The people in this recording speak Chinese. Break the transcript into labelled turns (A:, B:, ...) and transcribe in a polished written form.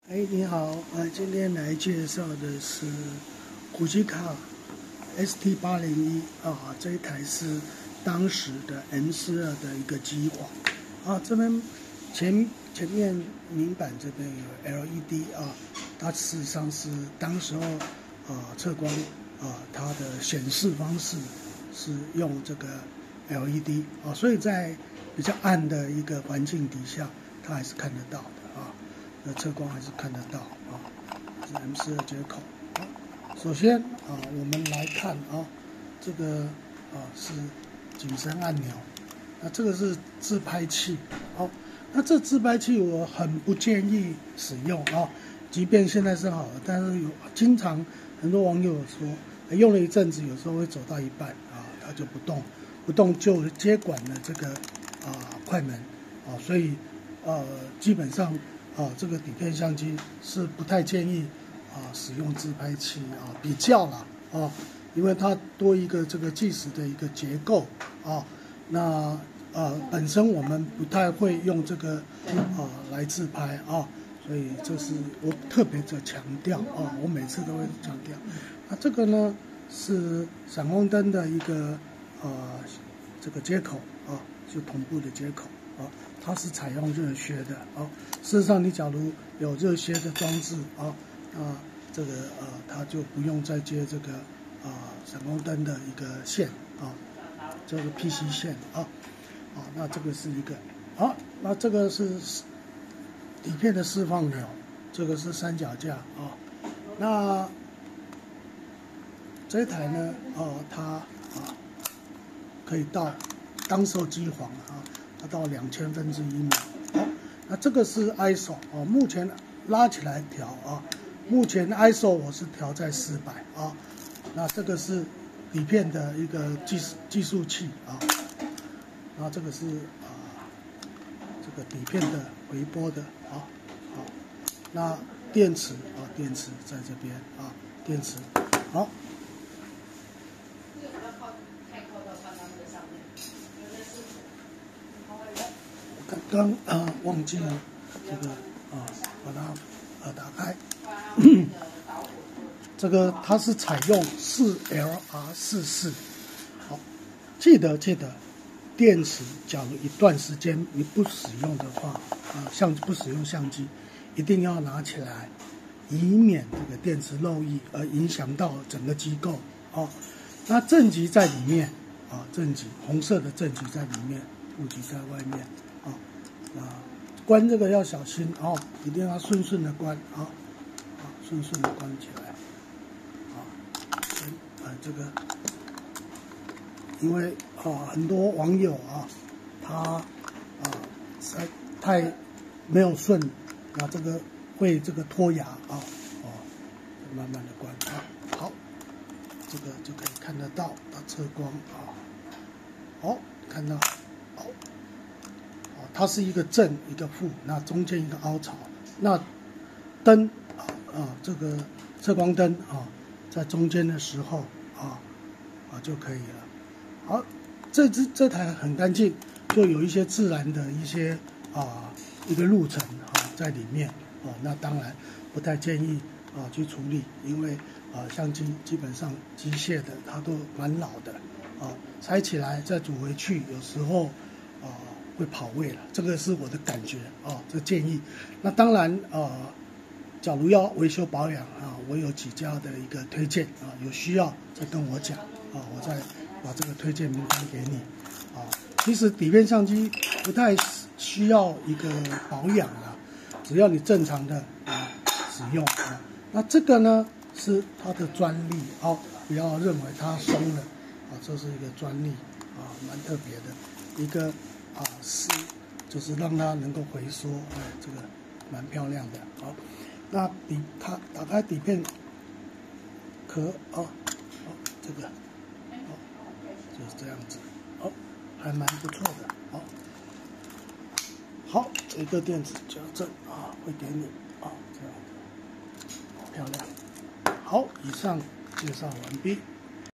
A: 你好，今天来介绍的是古奇卡 ST801这一台是当时的 M42的一个机皇这边前面明板这边有 LED 它事实上是当时候测光它的显示方式是用这个 LED 所以在比较暗的一个环境底下，它还是看得到的测光还是看得到是 M42接口首先我们来看这个是景深按钮，那这个是自拍器那这自拍器我很不建议使用即便现在是好的，但是经常很多网友说用了一阵子，有时候会走到一半它就不动就接管了这个快门所以基本上这个底片相机是不太建议使用自拍器比较啦因为它多一个这个计时的一个结构那本身我们不太会用这个来自拍所以这是我特别的强调我每次都会强调。那这个呢是闪光灯的一个这个接口就同步的接口它是采用热靴的事实上，你假如有热靴的装置这个它就不用再接这个闪光灯的一个线就是 PC 线那这个是一个那这个是底片的释放钮，这个是三脚架那这一台呢它可以到当时候机皇它到2000分之1秒那这个是 ISO 目前拉起来调目前 ISO 我是调在400那这个是底片的一个计数器那这个是这个底片的回波的那电池在这边电池好。刚忘记了这个把它打开这个它是采用4LR44记得电池假如一段时间你不使用的话不使用相机一定要拿起来，以免这个电池漏液而影响到整个机构那正极在里面正极红色的正极在里面，负极在外面关这个要小心一定要顺的关顺的关起来这个因为很多网友他太没有顺，那这个会这个脱牙慢慢的关好，这个就可以看得到它测光看到它是一个正一个负，那中间一个凹槽，那灯这个测光灯在中间的时候就可以了。好，这台很干净，就有一些自然的一些一个路程在里面那当然不太建议去处理，因为相机基本上机械的它都蛮老的拆起来再组回去，有时候会跑位了，这个是我的感觉这个建议。那当然假如要维修保养我有几家的一个推荐有需要再跟我讲我再把这个推荐名单给你其实底片相机不太需要一个保养只要你正常的使用那这个呢是它的专利不要认为它松了这是一个专利蛮特别的一个是就是让它能够回缩这个蛮漂亮的那它打开底片壳这个就是这样子还蛮不错的好，一个电子矫正会给你这样漂亮。好，以上介绍完毕。